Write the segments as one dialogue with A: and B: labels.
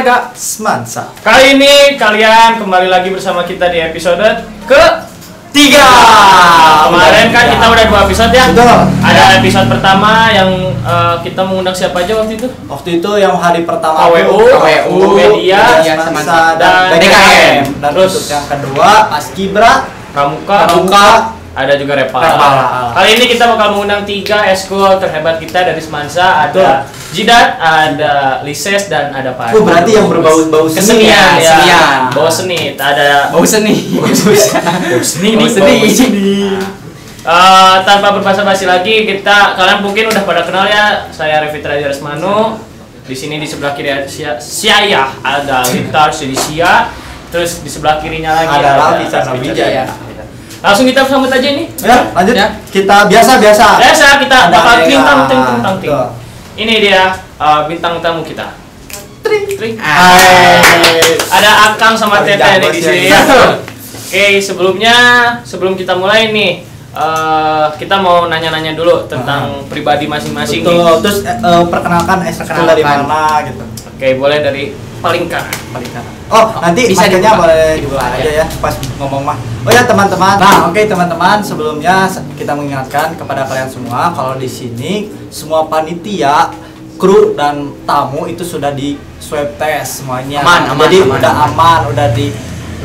A: warga Semansa.
B: Kali ini kalian kembali lagi bersama kita di episode ke-3. Kemarin kan kita udah 2 episode ya.
A: Betul.
B: Ada episode pertama yang kita mengundang siapa aja waktu itu?
A: Waktu itu yang hari pertama
B: KWU, Media,
A: Semansa dan
B: DKM.
A: Dan
B: Terus
A: untuk yang kedua Paskibra,
B: Pramuka, ada juga Repal. Kali ini kita bakal mengundang 3 eskul terhebat kita dari Semansa. Ada Jidat, ada Lises, dan ada Pak.
A: berarti yang berbau-bau
B: kesenian,
A: seni.
B: ya. Bau seni, ada
A: Bau seni.
B: Tanpa berbasa-basi lagi, kalian mungkin udah pada kenal ya. Saya Revitra Jarsmanu. Di sini di sebelah kiri saya ada Litar Sedisia. Terus di sebelah kirinya lagi
A: ada Raffi Wijaya.
B: Langsung kita sambut aja nih.
A: Ya, lanjut.
B: Ya.
A: Kita biasa
B: Kita bakal bintang. Ini dia bintang tamu kita. Tring. Ada Akang sama Teteh nih di sini. Oke, sebelum kita mulai nih, kita mau nanya-nanya dulu tentang pribadi masing-masing.
A: Betul. Terus perkenalkan eskul dari mana gitu.
B: Oke, boleh dari paling kanan.
A: Oh, nanti
C: bisa
A: maskernya
C: dibuka.
A: boleh dibuka aja ya pas ngomong mah. Oh ya teman-teman. Nah, oke teman-teman, sebelumnya kita mengingatkan kepada kalian semua kalau di sini semua panitia, kru dan tamu itu sudah di swab test semuanya.
C: Aman,
A: Jadi
C: aman.
A: udah aman,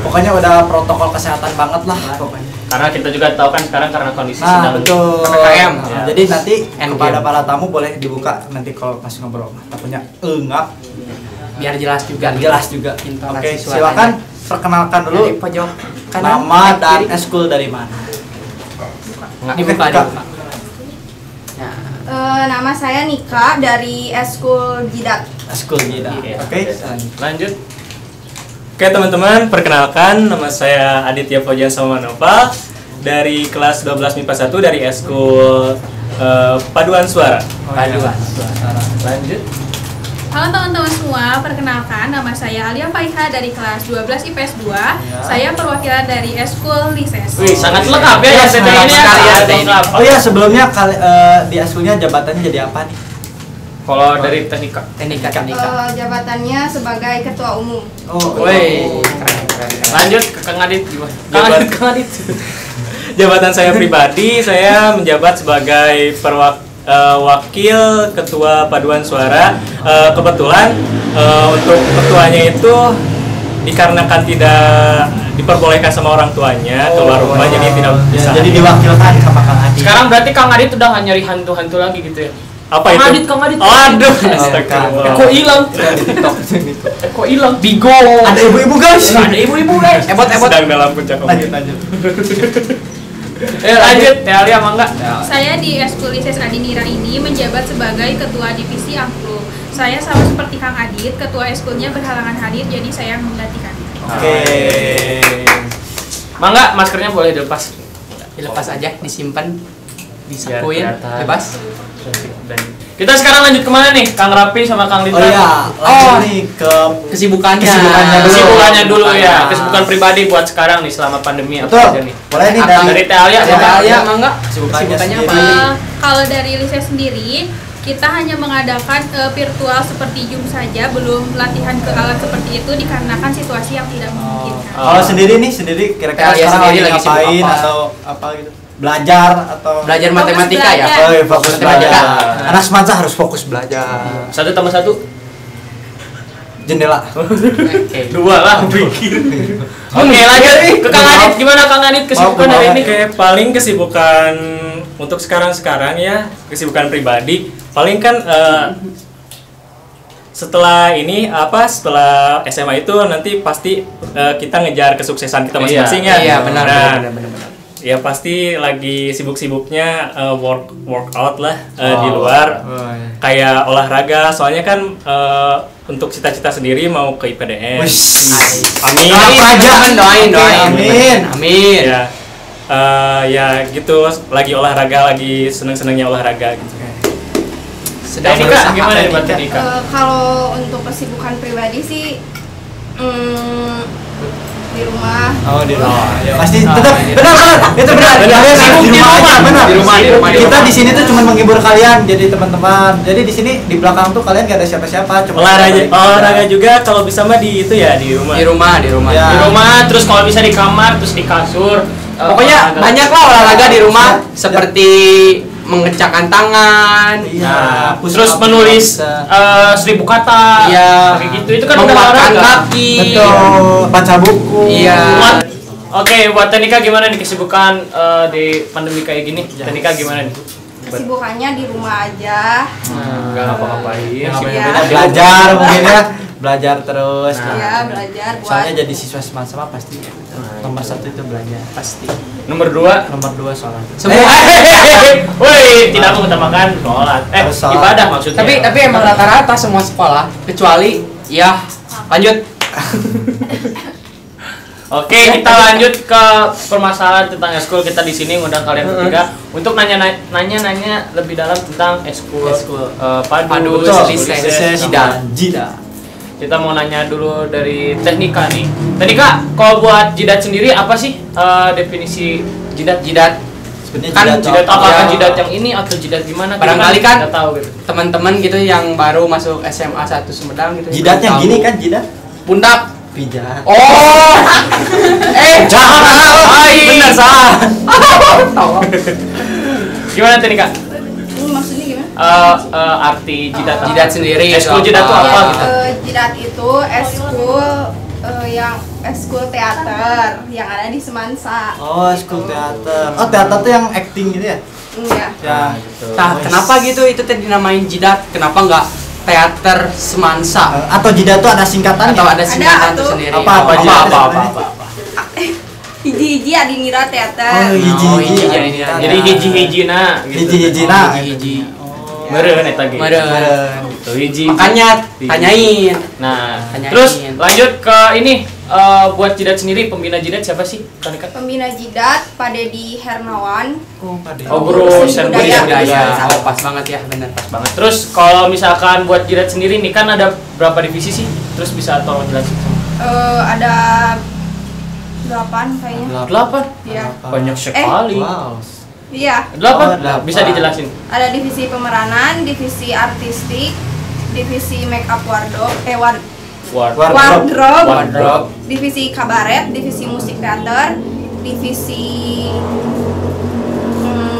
A: pokoknya udah protokol kesehatan banget lah pokoknya.
B: Karena kita juga tahu kan sekarang karena kondisi
A: Nah,
B: sedang
A: betul.
C: PPKM.
A: Nah, jadi nanti
C: Endgame.
A: kepada para tamu boleh dibuka nanti kalau masih ngobrol. Takutnya enggak.
C: Biar jelas juga. Intonasi
A: Oke,
C: suaranya.
A: silakan perkenalkan dulu
C: Dari pojok kanan,
A: nama dan
C: kiri.
A: eskul dari mana.
C: Dibuka.
A: Kak.
C: Nah,
D: Nama saya Nika dari eskul Jidat.
A: Eskul Gida.
B: Iya.
A: Oke.
B: lanjut.
E: Oke teman-teman, perkenalkan nama saya Aditya Fauzan Samanova dari kelas 12 MIPA 1 dari eskul Paduan Suara.
C: Paduan.
B: Lanjut.
F: Halo teman-teman semua, perkenalkan nama saya Alia Faiha dari kelas 12 IPS 2. Saya perwakilan dari eskul Lises.
B: Wih, sangat lengkap ya
A: Sangat
B: STT ini ya.
C: sekali ya,
B: Sangat lengkap.
A: Oh ya, sebelumnya di eskulnya jabatannya jadi apa nih?
B: Kalau dari teknika.
C: Teknika.
D: Jabatannya sebagai ketua umum.
A: Oh,
C: Woi, keren.
B: Lanjut ke Kang Adit gimana? Kang Adit.
E: Jabatan saya pribadi, saya menjabat sebagai wakil ketua Paduan Suara. Kebetulan untuk ketuanya itu dikarenakan tidak diperbolehkan sama orang tuanya keluar rumah, jadi tidak bisa.
A: Jadi diwakilkan sama Kang Adi.
B: Sekarang berarti Kang Adit udah nggak nyari hantu-hantu lagi gitu ya?
E: Apa
B: Kang
E: itu?
B: Adit.
E: Aduh,
A: Kang.
E: astagfirullah.
B: Kok hilang?
A: Di TikTok.
B: Kok hilang?
C: Bigo.
A: Ada ibu-ibu guys.
B: Ada ibu-ibu guys.
C: Ebot.
E: Sedang dalam puncak
A: Lanjut.
B: Lanjut, Tealia mangga.
F: Saya di eskul Lises Adinira ini menjabat sebagai ketua divisi angklung. Saya sama seperti Kang Adit, ketua eskulnya berhalangan hadir, jadi saya yang menggantikan.
A: Oke.
B: Mangga, maskernya boleh dilepas.
C: Dilepas aja, disimpan,
B: Biar
C: disapuin,
B: kelihatan.
C: bebas.
B: Kita sekarang lanjut kemana nih? Kang Rapi sama Kang Lita.
A: Oh iya, lanjut nih ke
C: Kesibukannya.
B: Kesibukannya dulu ya, kesibukan pribadi buat sekarang nih selama pandemi apa
A: betul.
B: aja nih?
A: Boleh nih
C: Akang
B: Dari Tealia
C: Dari
B: apa?
C: Alia, mangga.
A: Kesibukannya
C: Kesibukannya apa?
A: sendiri.
F: Kalau dari Lises sendiri, kita hanya mengadakan virtual seperti Zoom saja, belum latihan ke alat seperti itu dikarenakan situasi yang tidak memungkinkan.
A: Kalau sendiri kira-kira
C: Tealia
A: sekarang
C: sendiri
A: lagi
C: lagi sibuk
A: ngapain
C: apa?
A: atau apa gitu? Belajar atau
C: Belajar matematika ya.
F: belajar.
A: Oh, iya, fokus belajar.
C: Matematika.
A: Anak Semansa harus fokus belajar.
B: 1+1
A: Jendela.
C: Oke.
B: 2 lah pikir. Oke, lanjut ke Kang Adit. Gimana Kang Adit kesibukan hari ini?
E: Oke, paling kesibukan untuk sekarang ya, kesibukan pribadi. Paling kan setelah setelah SMA itu nanti pasti kita ngejar kesuksesan kita masing-masing ya.
C: Iya, benar.
E: Ya pasti lagi sibuk-sibuknya workout lah di luar. Kayak olahraga, soalnya kan untuk cita-cita sendiri mau ke IPDN. Amin.
C: Doain. Amin.
E: Ya, ya gitu, lagi olahraga, lagi seneng-senengnya olahraga gitu.
C: Sedang
B: Nika,
C: berusaha.
B: gimana nih buat Nika?
D: Kalau untuk kesibukan pribadi sih, Di rumah.
A: Oh, di rumah. Ya, pasti
C: Oh,
A: tetap
C: iya.
A: benar. Itu benar. Kalian harus di rumah aja, benar.
C: Di rumah.
A: Kita di sini tuh cuma menghibur kalian, jadi teman-teman. Jadi di sini di belakang tuh kalian gak ada siapa-siapa, cuma
E: Olahraga juga kalau bisa mah di itu ya di rumah.
C: Di rumah.
A: Ya.
B: Di rumah, terus kalau bisa di kamar, terus di kasur.
C: Pokoknya
B: olahraga.
C: banyak lah olahraga di rumah seperti mengecakkan tangan.
A: Iya.
B: Nah,
A: push
B: terus
A: up,
B: menulis
A: bisa.
B: 1000 kata.
C: Iya.
B: Kayak gitu. Itu kan udah
C: Memakan
B: olahraga.
C: kaki.
A: Betul, baca buku.
C: Iya.
B: Oke, buat Tenika gimana nih kesibukan di pandemi kayak gini? Tenika gimana nih?
D: Kesibukannya di rumah aja.
B: Enggak ngapa-ngapain.
A: Yang
B: sih.
D: Iya.
A: beda belajar mungkin ya, belajar terus.
B: Nah.
D: Iya, belajar buat
A: Soalnya jadi siswa semasa pasti nomor 1 itu belajar pasti.
B: Nomor 2.
A: Nomor 2 sholat.
C: Semua.
B: Woi, tidak mengutamakan sholat.
A: Harus sholat.
B: Ibadah maksudnya.
C: Tapi emang rata-rata semua sekolah kecuali ya lanjut.
B: Oke, kita lanjut ke permasalahan tentang eskul. Kita di sini ngundang kalian bertiga untuk nanya lebih dalam tentang eskul. Padu,
C: Betul.
B: lisensi,
C: Jidat.
A: Jidat.
B: Kita mau nanya dulu dari Teknika nih. Teknika, kalau buat jidat sendiri apa sih definisi jidat?
A: Sebenarnya
C: Kan
B: Jidat
A: tuh
B: apakah
C: Ya.
B: jidat yang ini atau jidat gimana? Kita
C: Barangkali kan
B: nggak tahu gitu.
C: Teman-teman gitu yang baru masuk SMA 1 Sumedang gitu.
A: jidatnya
C: belum
A: gini
C: tahu.
A: kan jidat
C: Pundak.
A: pijat.
C: Oh.
A: Jangan. Benar salah.
B: Gimana Teknika?
D: ini maksudnya gimana?
B: Arti jidat apa?
C: Jidat sendiri
B: Eskul
C: itu
B: jidat tuh
C: apa?
B: apa
D: Ya,
B: gitu?
D: jidat itu eskul teater yang ada di Semansa.
A: Oh, school teater. Oh, teater tuh yang acting gitu ya?
D: Iya.
A: Ya.
C: Nah, kenapa gitu itu tadi dinamain jidat? Kenapa enggak teater Semansa?
A: Atau jidat tuh ada singkatannya?
C: Atau ada singkatan
D: tuh.
C: tersendiri?
A: Apa jidat?
B: Apa?
D: Hiji-hiji Adinira
A: Oh,
D: teater.
A: hiji-hiji.
B: Jadi hiji-hijina gitu.
A: Hiji-hijina.
C: Hiji-hiji.
B: Meureun eta ge.
C: Meureun.
B: Tuh hiji.
C: Makanya tanyain.
B: Nah,
C: Tanyain.
B: terus lanjut ke ini buat jidat sendiri, pembina jidat siapa sih? Kanika?
D: Pembina jidat Pak Dedi Hernawan.
A: Oh, Pak
B: Oh,
A: Dewa.
B: guru
D: Seni
B: seni
D: budaya.
B: budaya.
C: Oh, pas banget ya, benar.
B: Pas banget. Terus kalau misalkan buat jidat sendiri nih kan ada berapa divisi sih? Terus bisa tolong jelasin?
D: Ada 8 kayaknya.
B: 8.
D: Iya.
B: Banyak sekali.
A: Wow.
D: Iya.
B: 8.
A: Oh, 8.
B: Bisa dijelasin.
D: Ada divisi pemeranan, divisi artistik, divisi make up wardrobe, divisi kabaret, divisi musik teater, divisi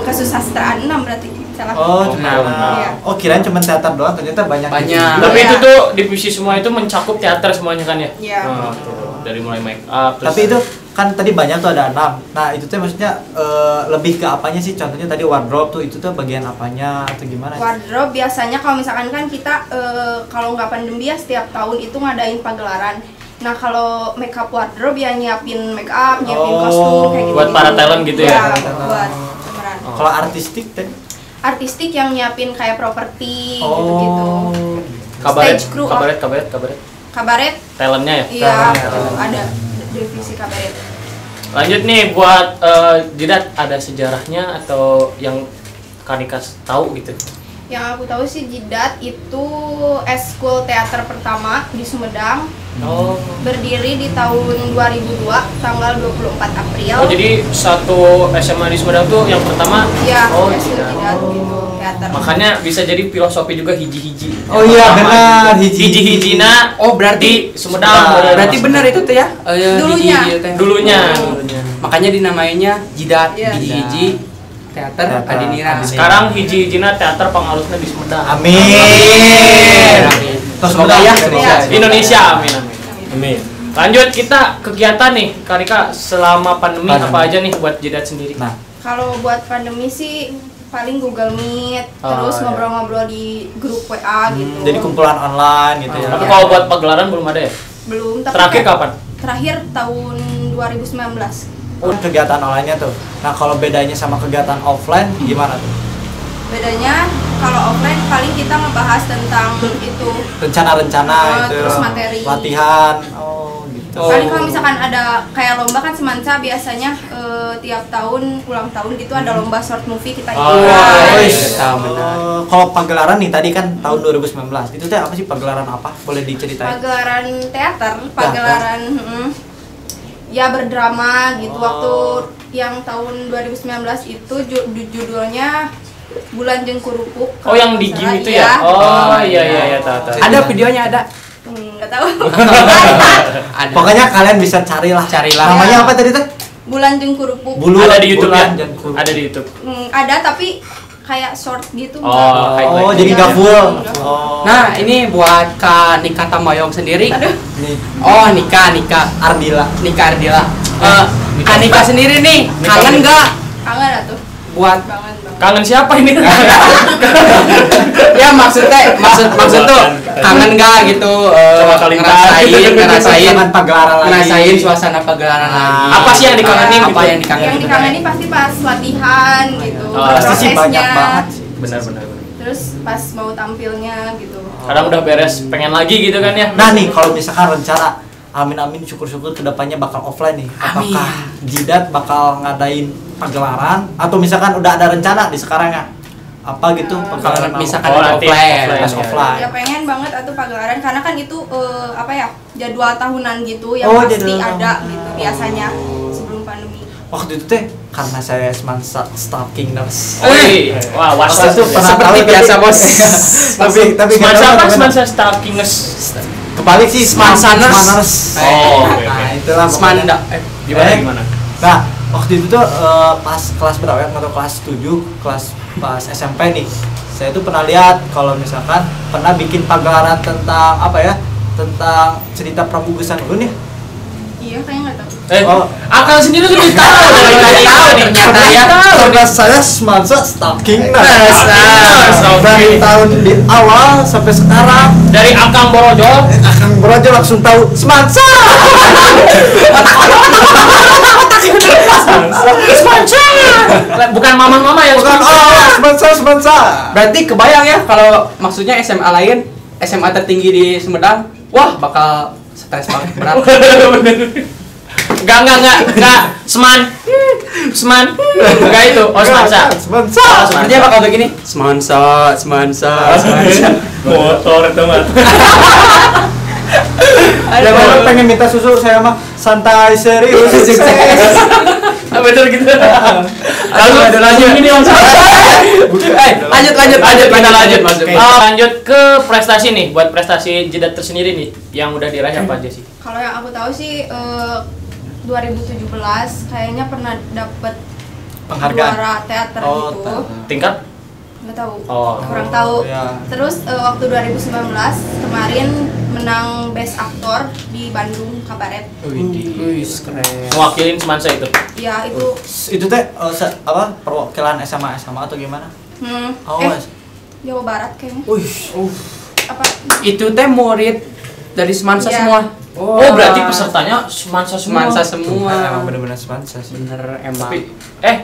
D: kesusastraan 6 berarti salah.
A: Oh, cuma
D: Iya.
A: oh kirain cuma teater doang, ternyata banyak.
C: Banyak.
B: Tapi
D: Iya.
B: itu tuh divisi semua itu mencakup teater semuanya kan ya?
D: Iya.
B: Tuh, dari mulai make up terus
A: Tapi itu kan tadi banyak tuh ada 6. Nah, itu tuh maksudnya lebih ke apanya sih? Contohnya tadi wardrobe tuh itu tuh bagian apanya atau gimana?
D: Wardrobe biasanya kalau misalkan kan kita kalau nggak pandemi ya setiap tahun itu ngadain pagelaran. Nah kalau makeup wardrobe ya nyiapin make up, nyiapin
A: Oh,
D: kostum kayak gitu.
B: buat para talent gitu ya?
D: Iya, buat pemeran.
A: Kalau artistik teh?
D: Artistik yang nyiapin kayak properti
A: Oh.
D: gitu-gitu.
B: kabaret,
D: Stage crew,
B: kabaret.
D: Kabaret,
B: Talentnya ya?
D: iya
A: Talent.
D: ada divisi kabaret.
B: Lanjut nih buat jidat, ada sejarahnya atau yang Kanika tahu gitu?
D: Yang aku tahu sih jidat itu eskul teater pertama di Sumedang.
B: Oh.
D: Berdiri di tahun 2002 tanggal 24 April.
B: Oh jadi satu SMA di Sumedang tuh yang pertama?
D: Iya,
B: Oh,
D: eskul
B: jidat.
D: jidat gitu, teater.
B: Makanya bisa jadi filosofi juga hiji-hiji.
A: Oh iya, benar,
B: Hiji-hijina.
C: Oh, berarti
B: di Sumedang.
C: berarti benar itu tuh ya?
D: Dulunya.
C: hiji-hiji teh.
B: Dulunya.
C: Makanya dinamainya jidat,
D: Iya.
C: hiji-hiji teater
A: Teater.
C: Adinira.
B: Sekarang hiji-hijina teater pengalusnya di Sumedang.
A: Amin. Terus
C: Semoga
A: semoga
C: ya,
A: Indonesia.
B: Indonesia, amin amin.
E: Amin.
B: Lanjut kita kegiatan nih, Kanika selama pandemi apa aja nih buat jidat sendiri?
A: Nah,
D: Kalau buat pandemi sih paling Google Meet,
B: Oh,
D: terus
B: iya.
D: ngobrol-ngobrol di grup WA gitu.
A: jadi kumpulan online gitu ya.
B: Tapi
D: Iya.
B: kalau buat pagelaran belum ada ya?
D: Belum, tapi
B: Terakhir kapan?
D: Terakhir tahun 2019.
A: Kegiatan online-nya tuh. Nah, kalau bedanya sama kegiatan offline gimana tuh?
D: Bedanya kalau offline paling kita ngebahas tentang itu.
A: Rencana-rencana itu.
D: Terus materi.
A: Latihan. Oh, gitu.
D: Paling kalau misalkan ada kayak lomba kan Semansa biasanya tiap tahun ulang tahun gitu ada lomba short movie kita
B: Oh,
D: ikutan.
B: iya.
C: Tahu benar.
A: Kalau pagelaran nih tadi kan tahun 2019. Itu teh apa sih pagelaran apa? Boleh diceritain?
D: Pagelaran teater, pagelaran ya berdrama gitu.
A: Oh.
D: Waktu yang tahun 2019 itu judulnya Bulan Jengkurupuk.
B: Oh, yang di game itu ya? Oh, iya, tahu.
C: Ada videonya ada.
D: Nggak tahu.
C: Ada.
A: Pokoknya kalian bisa carilah. Namanya apa tadi teh?
D: Bulan Jengkurupuk.
B: Ada di YouTube ya?
A: Bulan Jengkurupuk.
B: Ada di YouTube.
D: Ada tapi kayak short gitu.
B: Oh,
A: Oh, jadi nggak full.
D: Oh.
C: Nah, ini buat Kak Nika Tamayong sendiri.
D: Aduh.
A: Nih,
C: Oh, Nika
A: Ardila.
C: Nika Ardila. Kak Nika sendiri nih, kangen nggak
D: Kangen atuh.
C: buat
D: Banget.
B: Kangen siapa ini?
C: ya maksud tuh kangen nggak gitu
B: Coba kali
C: ngerasain
A: pagelaran lagi.
C: ngerasain suasana pagelaran lagi.
B: Apa sih yang dikangenin
C: Apa
B: gitu?
C: yang dikangenin?
D: Yang dikangenin pasti pas latihan gitu.
B: Oh,
A: Pasti sih banyak
D: prosesnya.
A: banget sih.
B: Benar.
D: Terus pas mau tampilnya gitu.
B: Kadang udah beres, pengen lagi gitu kan ya?
A: Nah nih, kalau misalkan rencana, amin syukur-syukur kedepannya bakal offline nih. Apakah Jidat bakal ngadain pagelaran atau misalkan udah ada rencana di sekarang ya? Apa gitu pagelaran
C: Misalkan
B: Oh,
C: ada
B: nanti
C: offline.
A: pas offline.
D: Ya pengen banget atuh pagelaran karena kan itu apa ya, jadwal tahunan gitu yang
A: Oh,
D: pasti
A: jadwal
D: ada
A: tahunan.
D: gitu biasanya sebelum pandemi.
A: Waktu itu teh karena saya semansa stalking nurse.
B: Wah,
A: Waktu
B: was-was
A: itu pernah
C: Seperti
A: tahu,
C: biasa, Bos.
A: tapi
B: Semansa apa?
A: gimana?
B: Semansa stalkingers.
A: Kebalik sih
C: Semansa nurse.
A: nurse.
B: Oh, oke.
A: Nah, itulah
C: Semanda.
B: Gimana?
A: Nah, waktu itu tuh pas kelas berapa ya? Atau kelas 7, pas SMP nih. Saya tuh pernah lihat kalau misalkan pernah bikin pagelaran tentang apa ya? Tentang cerita Pramugusan Ulun ya.
D: Iya, kayaknya nggak tahu.
A: Oh.
B: Akal sendiri lebih tahu dari tadi tahu nih nyata ya.
A: Karena saya semansa stalking
B: Nurse.
A: dari tahun di awal sampai sekarang
B: Dari Akang Borojol.
A: akan berojo langsung tahu semansa.
B: Semansa. Bukan mama-mama yang
A: Bukan semansa.
C: Berarti kebayang ya kalau maksudnya SMA lain, SMA tertinggi di Sumedang, wah bakal stres banget berat.
B: Enggak. Seman. Enggak itu. Oh, semansa.
A: Semansa.
C: Sepertinya bakal begini. Semansa.
B: Motor itu mah.
A: Ya memang pengen minta susu saya mah santai serius.
B: Betul gitu. Lanjut ini langsung.
C: Lanjut
B: Kita lanjut
C: masuk.
B: Lanjut ke prestasi nih, buat prestasi Jidat tersendiri nih yang udah diraih apa aja sih?
D: Kalau yang aku tahu sih 2017 kayaknya pernah dapet
A: Penghargaan.
D: juara teater
A: Oh,
D: gitu.
B: Tingkat?
D: Nggak tahu.
B: Oh.
D: Kurang tahu.
A: Ya.
D: Terus waktu 2019 kemarin menang Best Aktor di Bandung Kabaret.
C: Wih, keren.
B: Mewakilin semansa itu.
D: Ya itu
A: Itu teh apa perwakilan SMA atau gimana? Oh,
D: Jawa Barat kayaknya. Apa?
C: Itu teh murid dari Semansa
D: Iya.
C: semua.
B: Oh, berarti pesertanya semansa semua.
C: Semansa semua.
A: Emang bener-bener semansa sih.
C: Bener emang.
B: Tapi,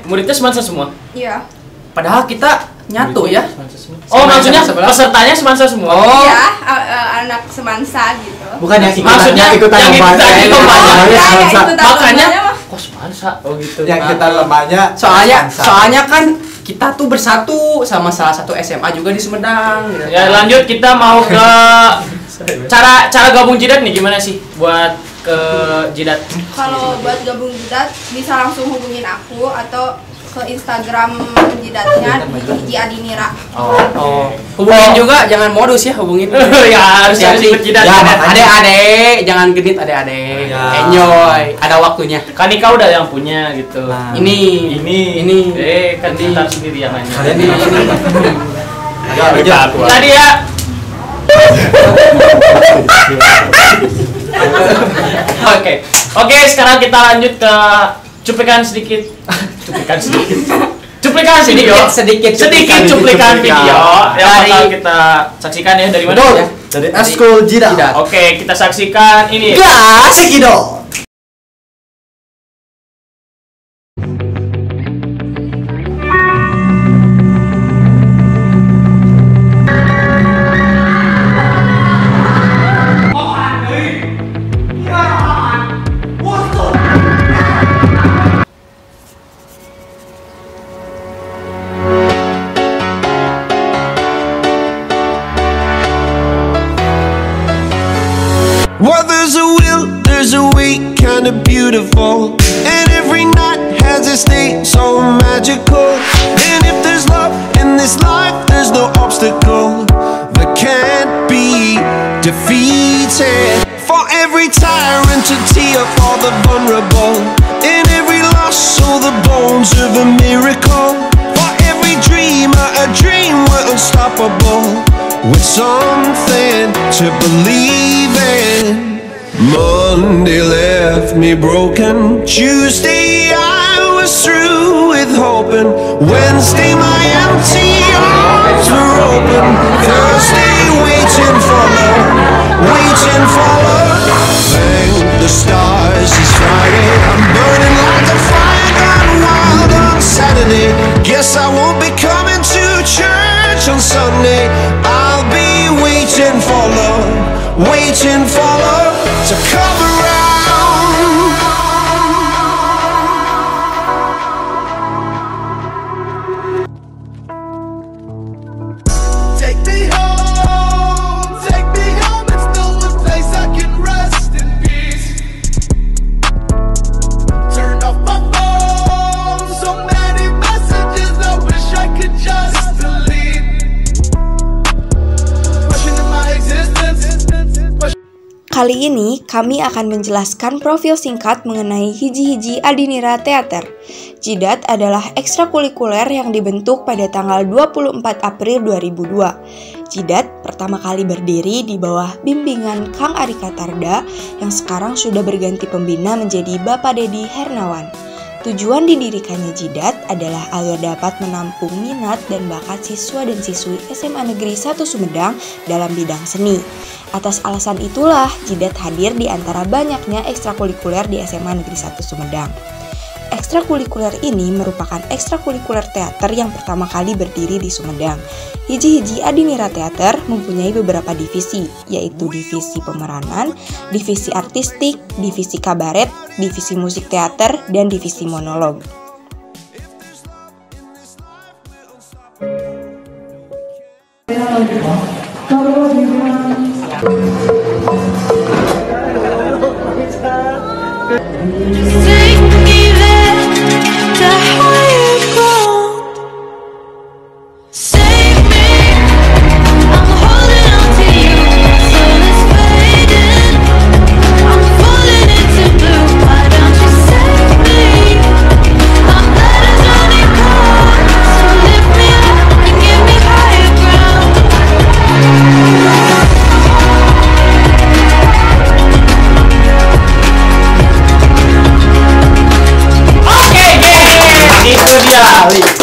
B: muridnya semansa semua.
D: Iya.
C: Padahal kita nyatu ya.
B: Oh,
C: Semansa
B: maksudnya
C: sebelah.
B: pesertanya semansa semua.
C: Oh.
D: Iya, anak semansa gitu.
A: Bukan yang
B: Maksudnya
A: ikutan
B: yang
A: lomba.
B: ikutan
A: Yang
B: lomba.
A: ikutan
D: Iya, yang
A: semansa.
D: ikutan
B: Makanya
D: lombanya mah.
B: kok semansa? Oh gitu.
A: Yang kita lombanya semansa.
C: Soalnya kan kita tuh bersatu sama salah satu SMA juga di Sumedang. Gitu.
B: Ya lanjut, kita mau ke cara gabung Jidat nih, gimana sih buat ke Jidat?
D: Kalau buat gabung Jidat bisa langsung hubungin aku atau ke Instagram Jidatnya di Adinira.
C: Oh, hubungin juga, jangan modus ya hubungin.
B: Ya harus
C: Hati-hati.
B: ikut Jidat.
A: Ya, makanya.
C: Adek-adek, jangan genit adek-adek.
A: Ya.
C: Enjoy, ada waktunya.
B: Kan Ika udah yang punya gitu.
A: Nah.
C: Ini.
B: Kan kita sendiri yang nanya.
A: Kalian
C: Ini.
A: Ya,
B: Tadi ya. Oke, sekarang kita lanjut ke cuplikan
C: Sedikit
B: cuplikan video yang bakal kita saksikan ya dari mana ya?
A: Dari Eskul Jidat.
B: Oke, kita saksikan ini.
A: Gas Kido.
G: Well, there's a will, there's a way, kind of beautiful, and every night has its day so magical. And if there's love in this life, there's no obstacle that can't be defeated. For every tyrant to tear for the vulnerable, in every loss so the bones of a miracle. For every dreamer a dream we're unstoppable, with something to believe in. Monday left me broken, Tuesday I was through with hoping, Wednesday my empty arms were open, Thursday waiting for love, waiting for love. Thank the stars it's Friday, I'm burning like a fire gone wild on Saturday. Guess I won't be coming to church on Sunday. I'll be waiting for love, waiting for love to come around. Take me home, it's the one place I can rest in peace. Turn off my phone, so many messages I wish I could just delete. Questioning my existence.
H: Kali ini kami akan menjelaskan profil singkat mengenai Hiji-Hiji Adinira Theater. Jidat adalah ekstrakurikuler yang dibentuk pada tanggal 24 April 2002. Jidat pertama kali berdiri di bawah bimbingan Kang Arika Tarda yang sekarang sudah berganti pembina menjadi Bapak Dedi Hernawan. Tujuan didirikannya Jidat adalah agar dapat menampung minat dan bakat siswa dan siswi SMA Negeri 1 Sumedang dalam bidang seni. Atas alasan itulah, Jidat hadir di antara banyaknya ekstrakurikuler di SMA Negeri 1 Sumedang. Ekstrakurikuler ini merupakan ekstrakurikuler teater yang pertama kali berdiri di Sumedang. Hiji-Hiji Adinira Theater mempunyai beberapa divisi, yaitu divisi pemeranan, divisi artistik, divisi kabaret, divisi musik teater, dan divisi monolog.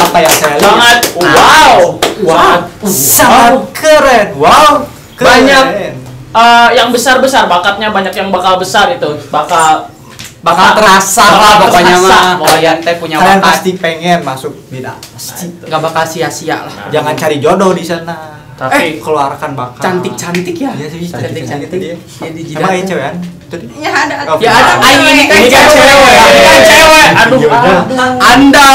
A: Apa yang saya lihat?
B: Sangat
A: Sangat keren. Wow, keren.
B: Banyak yang besar-besar, bakatnya banyak yang bakal besar itu, bakal
C: terasa lah pokoknya mah. Kalian teh punya
A: Kalian
C: bakat.
A: pasti pengen masuk bidang. Pasti.
C: Nggak bakal sia-sia lah.
A: Jangan cari jodoh di sana.
B: Tapi
A: keluarkan bakat.
C: Cantik-cantik ya.
A: Iya sih,
C: Cantik-cantik
A: dia.
C: Jadi
A: Emang ya cewek kan?
D: Ya ada.
C: Ya ada. Ini kan
B: ini kan
C: cewek.
B: cewek. Aduh,
C: Anda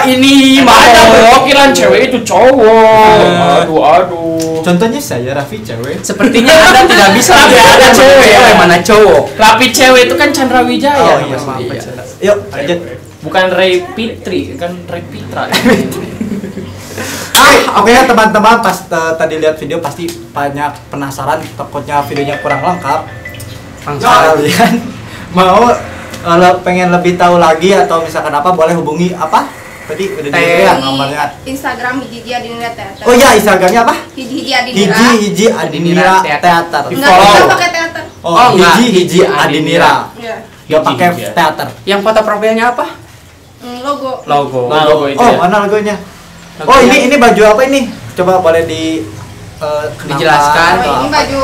C: ini
B: ada
C: mau.
B: perwakilan cewek itu cowok. Aduh.
A: Contohnya saya Raffi cewek.
C: Sepertinya Anda tidak bisa
B: Tapi ada cewek.
C: mana cowok.
B: Rapi cewek itu kan Chandra Wijaya.
A: Oh iya, maaf.
C: Iya.
A: Yuk, lanjut.
B: Bukan Ray Fitri, kan Ray Fitra.
A: Oke ya teman-teman, pas tadi lihat video pasti banyak penasaran, takutnya videonya kurang lengkap. Kalian mau pengen lebih tahu lagi atau misalkan apa, boleh hubungi apa? Tadi udah dilihat nomornya.
D: Instagram Hiji-Hiji Adinira Theater.
A: Oh iya, Instagramnya apa?
D: Hiji-Hiji Adinira.
A: Hiji-Hiji Adinira Theater.
D: Enggak pakai teater.
A: Oh, Hiji-Hiji Adinira.
D: Iya.
A: Gak pakai teater.
C: Yang foto profilnya apa?
D: Logo.
C: Logo.
B: Logo itu
A: Oh,
B: ya.
A: mana logonya? Oh, ini baju apa ini? Coba boleh
C: dijelaskan.
D: Oh, ini baju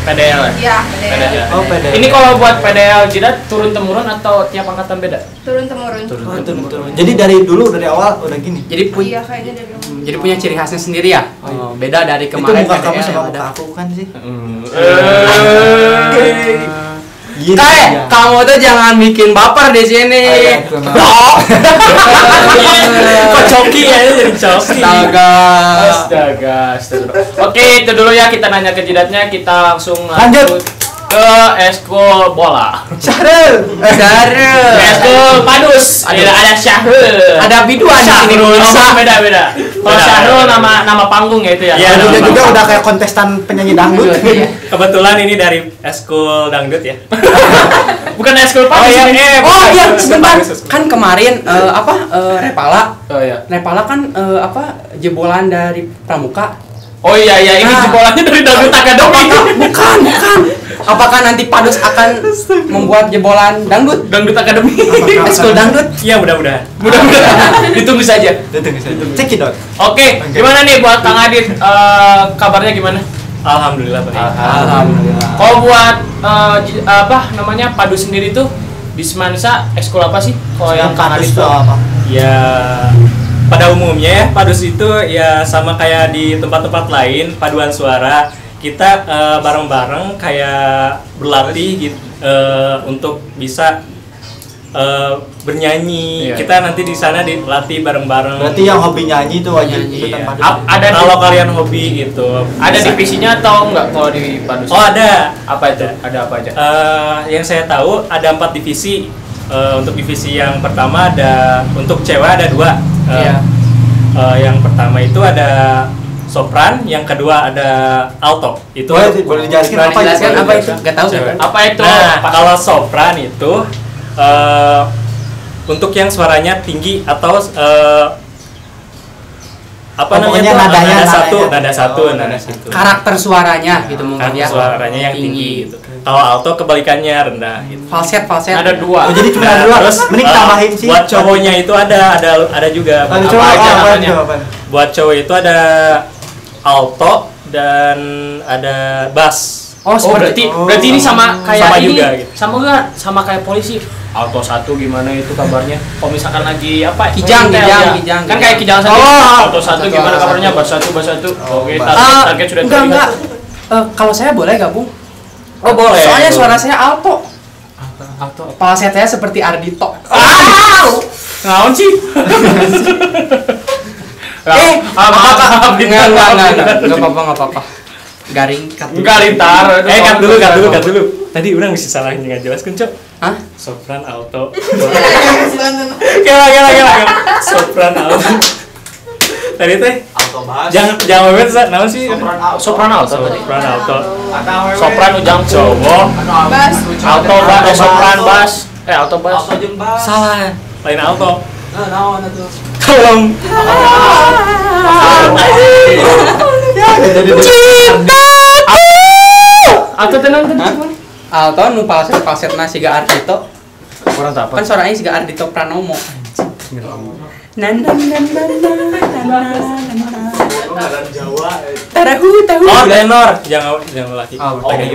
B: PDL ya?
D: ya, PDL.
A: Oh, PDL.
B: Ini kalau buat PDL Jidat turun temurun atau tiap angkatan beda?
D: Turun temurun.
A: Oh, turun. Jadi dari awal udah gini.
C: Jadi
D: Iya, kayaknya dari dulu.
C: jadi punya ciri khasnya sendiri ya. Oh, beda dari
A: Itu
C: kemarin.
A: muka kamu
C: PDL
A: sama
C: yang
A: muka
C: ada.
A: aku kan sih?
C: Gini, kamu tuh jangan bikin baper di sini.
B: Kok coki ya, jadi coki.
C: Astaga.
B: Astaga. Oke, itu dulu ya kita nanya ke Jidatnya, kita langsung
A: Lanjut.
B: ke eskul bola.
C: Syahrul.
B: Eskul padus. Ada Syahrul.
C: Ada biduan di sini.
B: Beda. Kalau Syahrul nama panggung ya itu ya.
A: Iya, juga udah kayak kontestan penyanyi dangdut.
E: Kebetulan ini dari eskul dangdut ya.
B: Bukan eskul padus.
C: Iya, sebentar. Kan kemarin Repala.
B: Oh iya.
C: Repala kan jebolan dari Pramuka.
B: Oh iya, ini jebolannya dari Dangdut Akademi.
C: Bukan. Apakah nanti Padus akan membuat jebolan dangdut?
B: Dangdut Akademi.
C: Eskul dangdut?
E: Iya, mudah-mudahan.
B: Ditunggu saja.
A: Cek it out.
B: Oke, gimana nih buat Kang Adit? Kabarnya gimana?
E: Alhamdulillah baik.
C: Alhamdulillah.
B: Kalau buat Padus sendiri tuh di Semansa ekskul apa sih? Kalau yang Kang Adit tuh
A: apa?
E: Ya pada umumnya ya Padus itu ya sama kayak di tempat-tempat lain paduan suara kita bareng-bareng kayak berlatih gitu untuk bisa bernyanyi. Kita nanti di sana dilatih bareng-bareng.
A: Berarti yang hobi nyanyi itu wajib ikutan Padus.
B: Ada
E: kalau kalian hobi gitu.
B: Ada divisinya atau enggak kalau di Padus?
E: Oh ada.
B: Apa itu? Ada apa aja?
E: Yang saya tahu ada 4 divisi. Untuk divisi yang pertama ada untuk cewek ada 2. Yang pertama itu ada sopran, yang kedua ada alto. Itu
A: boleh dijelaskan apa itu?
C: Gak tahu
E: cewek.
B: Apa itu?
E: Nah, kalau sopran itu untuk yang suaranya tinggi atau
A: Pokoknya
E: nada satu.
C: Karakter suaranya gitu mungkin
E: Karakter
C: ya.
E: suaranya yang tinggi gitu. Kalau alto kebalikannya rendah gitu.
C: Falset.
B: Ada 2.
A: Oh, jadi cuma ada 2.
E: Terus
A: Mending tambahin sih.
E: buat cowoknya itu ada juga. Buat cowok itu ada alto dan ada bass.
B: Berarti ini sama kayak
E: sama
B: ini.
E: Juga, gitu.
B: Sama kayak polisi. Alto 1 gimana itu kabarnya? Kalau misalkan lagi
C: Kijang.
B: Kan kayak kijang satu. Alto 1 gimana kabarnya? Bass 1. Oke, target sudah terlihat.
C: Enggak. Kalau saya boleh gabung?
E: Oh boleh.
C: Soalnya suara saya alto.
B: Alto.
C: Falset saya seperti Ardito.
B: Ngaon sih?
C: Enggak apa-apa. Garing cut.
B: Enggak lintar.
E: Cut dulu. Tadi orang bisa salah nggak jelas kan, Cok?
C: Hah?
E: Sopran alto. Kira. Sopran alto. Tadi teh
A: Alto bass.
E: Jangan bebas naon sih?
B: Sopran alto.
E: Sopran ujang cowok.
D: Bass.
B: Alto bass, sopran bass. Alto bass.
E: Salah. Lain alto.
C: Naon atuh?
E: Tolong.
B: Alto tenang.
C: Alto nu falsetna siga Ardito.
B: Kurang tak
C: Kan suaranya siga Ardito Pranomo. Tahu.
E: Oh, tenor. Jangan laki.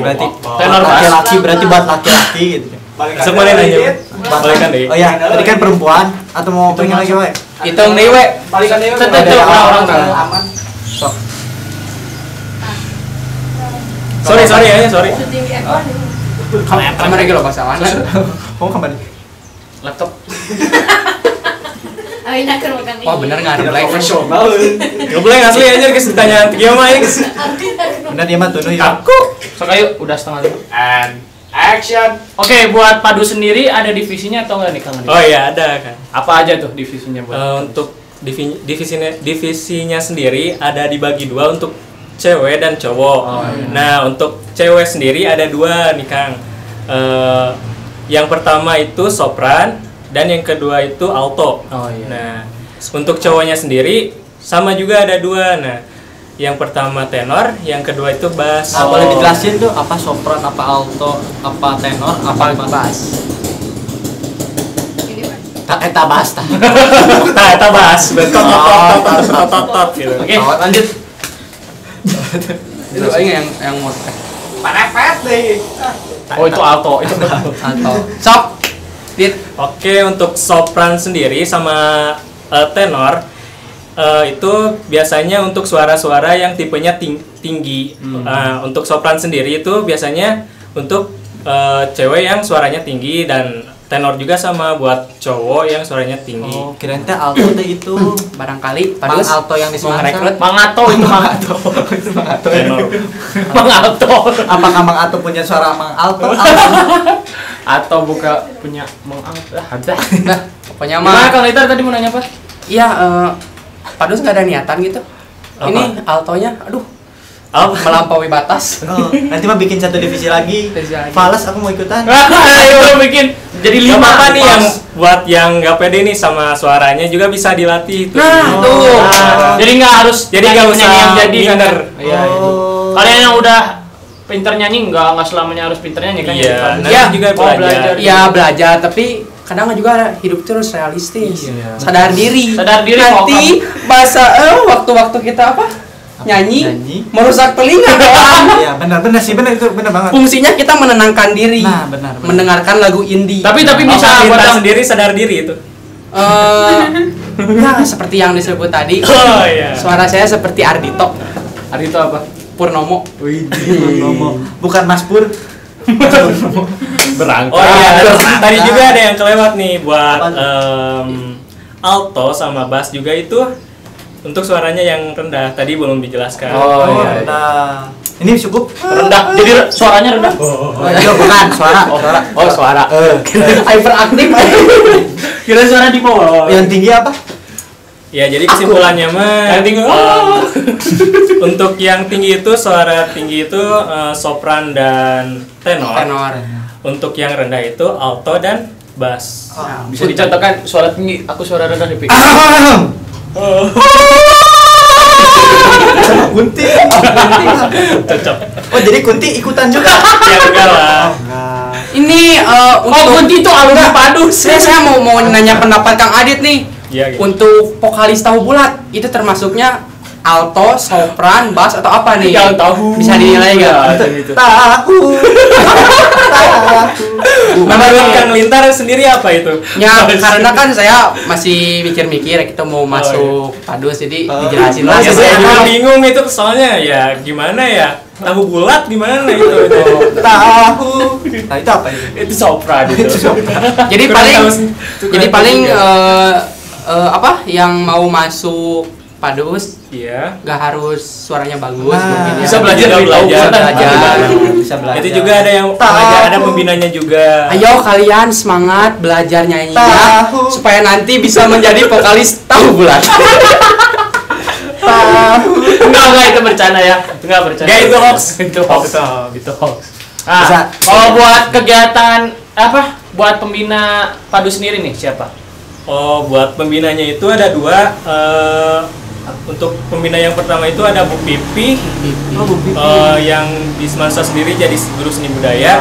A: Berarti
B: tenor
A: laki-laki berarti buat laki-laki gitu.
E: Langsung balik aja. Balikan deh.
A: Oh iya, tadi kan perempuan atau mau pengen lagi wae?
C: Hitung deui we.
A: Balikan deui.
B: Tentu orang
A: aman. Sok.
E: Sorry.
C: Kamera lagi lo pasangan.
A: Mau kembali.
B: laptop.
C: Oh bener nggak ada
A: Profesional.
E: Gak boleh asli aja guys ditanya tiga mah ya guys.
A: Bener dia mah tuh ya.
B: Aku. So kayu udah 4:30. And action. Oke, buat Padu sendiri ada divisinya atau enggak nih Kang?
E: Oh iya ada kan.
B: Apa aja tuh divisinya buat?
E: Untuk divisinya sendiri ada dibagi dua untuk cewek dan cowok.
B: Iya.
E: Nah untuk cewek sendiri ada dua nih Kang. Yang pertama itu sopran dan yang kedua itu alto.
B: Oh iya.
E: Nah untuk cowoknya sendiri sama juga ada dua. Nah yang pertama tenor, yang kedua itu bass.
A: Nah, boleh dijelasin tuh apa sopran, apa alto, apa tenor, apa bass? Eta bass tah.
E: Nah, eta bass. Tot gitu.
B: Oke, lanjut.
C: itu yang mau
A: Parepet deh.
B: Oh itu alto, itu
C: atau sop dit.
E: Oke, untuk sopran sendiri sama tenor itu biasanya untuk suara-suara yang tipenya tinggi. Untuk sopran sendiri itu biasanya untuk cewek yang suaranya tinggi dan tenor juga sama buat cowok yang suaranya tinggi.
A: Oh, kirain teh alto teh itu
C: Barangkali
A: Mang
C: Padus
A: Alto yang di
C: mau
A: Semansa.
C: ngerekrut.
B: Mang Ato itu Mang Ato.
A: Itu Mang Alto.
E: Tenor.
B: Mang Ato.
A: Apakah Mang Alto punya suara Mang Alto?
B: Atau buka punya Mang Ato. Ada.
C: Nah, pokoknya
B: Gimana
C: mah
B: Kang Litar tadi mau nanya apa?
C: iya Padus nggak ada niatan gitu.
E: Apa?
C: Ini altonya aduh
E: Apa?
C: melampaui batas.
A: Oh, nanti mah bikin satu divisi lagi.
C: Divisi lagi.
A: Falas aku mau ikutan.
B: Ayo bikin jadi
E: Gak
B: 5
E: apa-apa nih
B: pas.
E: yang buat yang nggak pede nih sama suaranya juga bisa dilatih tuh.
C: Nah, tuh.
B: Jadi nggak harus
E: Jadi nggak usah
B: penyanyi yang jadi kan.
E: minder.
B: Iya.
A: Oh.
B: Kalian yang udah pinter nyanyi nggak selamanya harus pinter nyanyi kan?
E: Iya,
B: Jadi,
E: nanti
C: Ya,
E: juga
B: mau
E: belajar.
C: Iya belajar, tapi kadang juga hidup terus realistis.
E: Iya.
C: Sadar diri.
B: Sadar diri,
C: Nanti bahasa waktu-waktu kita apa? Nyanyi,
A: Nyanyi.
C: merusak telinga doang.
A: Iya, benar sih, benar itu benar banget.
C: Fungsinya kita menenangkan diri.
A: Nah, benar.
C: Mendengarkan lagu indie.
B: tapi
E: Oh,
B: bisa buat
E: pintar
B: yang
E: sendiri sadar diri itu.
C: Ya seperti yang disebut tadi.
E: Oh iya.
C: Suara saya seperti Ardito
B: hari itu apa?
C: Purnomo.
A: Wih, ngomong. Bukan Mas Pur.
B: Berangkat.
E: Oh iya,
A: Berangkat.
E: tadi juga ada yang kelewat nih buat
A: Apa?
E: alto sama bass juga itu untuk suaranya yang rendah. Tadi belum dijelaskan.
B: Oh, iya.
A: Nah, ini cukup.
B: Rendah. Jadi suaranya rendah.
A: Oh, iya, bukan suara.
B: Oh, suara.
C: Hyperaktif.
B: Kira suara di bawah.
A: Yang tinggi apa?
E: Ya, jadi kesimpulannya mah
B: Yang tinggi.
E: untuk yang tinggi itu suara tinggi itu sopran dan tenor.
C: Tenor.
E: Untuk yang rendah itu alto dan bass.
B: Bisa dicontohkan suara tinggi, aku suara rendah di
A: Sama Kunti.
E: Cocok.
A: Oh, jadi Kunti ikutan juga.
E: Ya enggak lah.
A: Enggak.
C: Ini
B: Oh, Kunti itu alumni Padus.
C: saya mau nanya pendapat Kang Adit nih.
E: Iya, gitu.
C: Untuk vokalis tahu bulat itu termasuknya alto, sopran, bass atau apa nih?
B: Yang tahu.
C: Bisa dinilai nggak?
A: Tahu.
E: Menurut Kang Lintar sendiri apa itu?
C: Ya karena kan saya masih mikir-mikir kita mau masuk Padus jadi dijelasin lah.
E: Ya, saya juga bingung itu soalnya ya gimana ya? Tahu bulat di mana itu?
A: Tahu. Nah, itu apa itu?
B: Itu sopran itu.
C: Jadi
E: Kurang
C: paling
E: tahu sih.
C: jadi
E: Kurang
C: paling
E: tahu juga.
C: apa yang mau masuk Padus
E: Iya.
C: nggak harus suaranya bagus
A: Nah,
C: mungkin ya.
B: bisa belajar dari tahu
C: Bisa
B: bulat.
C: belajar.
A: Bisa belajar.
E: Itu juga ada yang pengajar, ada pembinanya juga.
C: Ayo kalian semangat belajar nyanyi
A: Tahu.
C: supaya nanti bisa menjadi vokalis tahu bulat.
B: Enggak itu bercanda ya. Enggak bercanda.
E: Enggak, itu hoax.
B: Itu hoax. Itu hoax. Nah,
A: Bisa.
B: kalau buat kegiatan apa? Buat pembina Padus sendiri nih siapa?
E: Oh, buat pembinanya itu ada dua. Untuk pembina yang pertama itu ada Bu Pipi, yang di Semansa sendiri jadi guru seni budaya.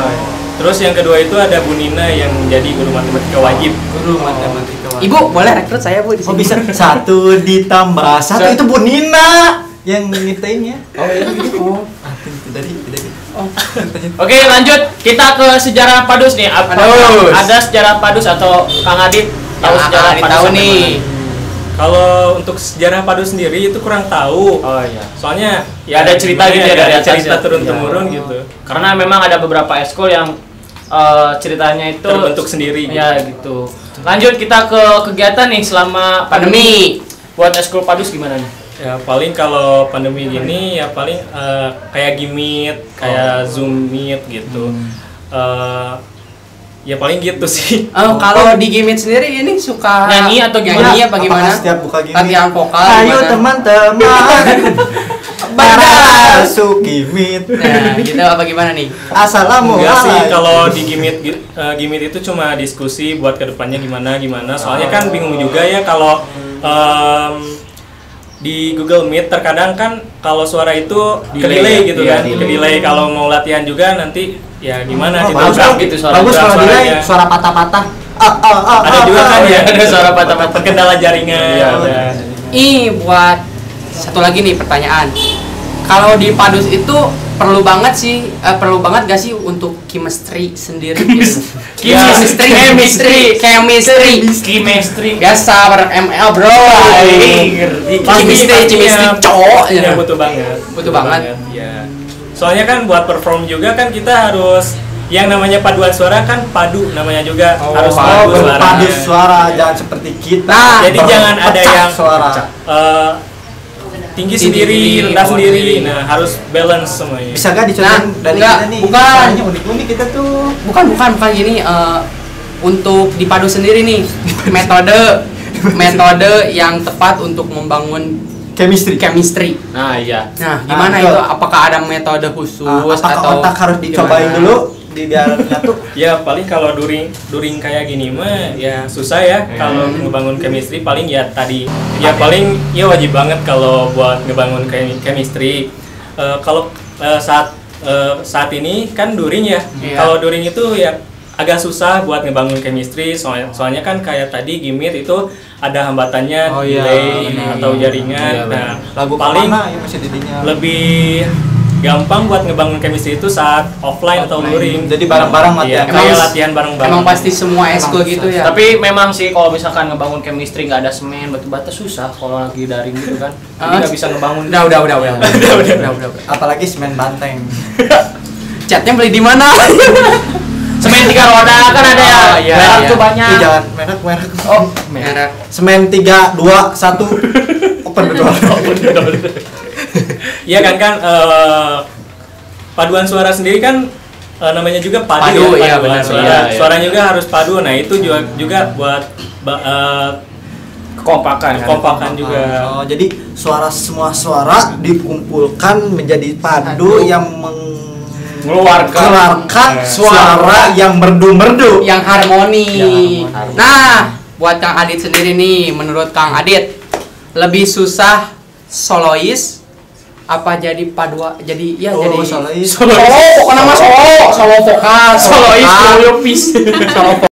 E: Terus yang kedua itu ada Bu Nina yang jadi guru matematika wajib.
C: Guru matematika. Ibu boleh rekrut saya Bu di
A: Oh,
C: sini.
A: bisa 1 ditambah 1 itu Bu Nina yang nyiptain ya.
C: Oh iya gitu.
A: Tadi.
B: Oke, lanjut kita ke sejarah Padus nih.
C: Padus.
B: Ada sejarah Padus atau Kang Adit tahu
C: Yang
B: sejarah
C: Adit
B: Padus
C: tahu
B: sampai
C: nih.
B: mana?
E: Kalau untuk sejarah Padus sendiri itu kurang tahu.
B: Oh iya.
E: Soalnya
B: Ya ada cerita
E: gimana
B: gitu ya dari atas
E: cerita
B: ya.
E: turun temurun gitu.
B: Karena memang ada beberapa ekskul yang ceritanya itu
E: Terbentuk sendiri gitu.
B: Ya gitu. Lanjut kita ke kegiatan nih selama pandemi. Buat ekskul Padus gimana nih?
E: Ya paling kalau pandemi gini ya paling kayak Gimit, kayak Zoom Meet gitu. Ya paling gitu sih.
C: Kalau di Gimit sendiri ini suka
B: Nyanyi atau gimana?
C: Nyanyi apa gimana?
A: Apakah setiap buka gini?
C: Latihan vokal.
A: Ayo
C: gimana?
A: teman-teman. Masuk Gimit.
C: Nah, gitu apa gimana nih?
A: Assalamualaikum.
E: Enggak sih, kalau di Gimit itu cuma diskusi buat kedepannya gimana. Soalnya kan bingung juga ya kalau di Google Meet terkadang kan kalau suara itu
B: Delay,
E: ke-delay gitu
B: iya,
E: kan, ke-delay kalau mau latihan juga nanti ya gimana gitu.
A: bagus
B: Nabrak gitu suara.
A: Bagus kalau delay
E: Suaranya.
A: suara patah-patah.
E: Ada juga kan ya,
B: Ada suara patah-patah.
E: terkendala jaringan.
B: Iya,
E: ada.
C: Buat satu lagi nih pertanyaan. Kalau di Padus itu perlu banget gak sih untuk chemistry sendiri? Chemistry. Biasa bareng ML bro. Chemistry cowok.
E: Ya butuh banget.
C: Butuh banget.
E: Ya. Soalnya kan buat perform juga kan kita harus yang namanya paduan suara kan padu namanya juga harus padu suara.
A: Padu suara, jangan seperti kita.
E: Jadi jangan ada yang
A: suara.
E: Tinggi sendiri, rendah sendiri. Nah, harus balance semuanya.
A: Bisa gak dicontohin dari
C: enggak,
A: kita nih?
C: bukan.
A: Suaranya unik-unik kita tuh.
C: Bukan gini. Untuk dipadu sendiri nih metode yang tepat untuk membangun chemistry.
B: Nah, iya.
C: Nah, gimana itu? Apakah ada metode khusus
A: atau otak harus dicobain
C: gimana?
A: dulu di dalamnya tuh?
E: Ya paling kalau during kayak gini mah ya susah ya kalau ngebangun chemistry. Paling ya tadi ya paling ya wajib banget kalau buat ngebangun chemistry. Kalau saat ini kan during ya. Kalau during itu ya agak susah buat ngebangun chemistry, soalnya kan kayak tadi Gimit itu ada hambatannya delay atau jaringan. Nah, paling lebih gampang buat ngebangun chemistry itu saat offline atau luring.
A: Jadi bareng-bareng latihan.
E: Kayak latihan bareng-bareng.
C: Emang pasti semua eskul gitu ya.
B: Tapi memang sih kalau misalkan ngebangun chemistry nggak ada semen, batu-bata susah kalau lagi daring gitu kan. Jadi nggak bisa ngebangun.
C: Udah.
A: Apalagi semen banteng.
C: Catnya beli di mana?
B: Semen 3 roda kan ada ya. Merek tuh banyak.
A: Jangan merek.
B: Oh, merek.
A: Semen 3, 2, 1 open the door.
E: Iya kan paduan suara sendiri kan namanya juga padu ya, paduan suara. Suaranya juga harus padu. Nah, itu juga buat kekompakan juga.
A: Oh, jadi semua suara dikumpulkan menjadi padu yang mengeluarkan suara yang merdu-merdu,
C: yang harmoni. Nah, buat Kang Adit sendiri nih, menurut Kang Adit lebih susah solois apa jadi padua? Jadi
A: solois.
C: Pokoknya mah solo vokal, solois, solo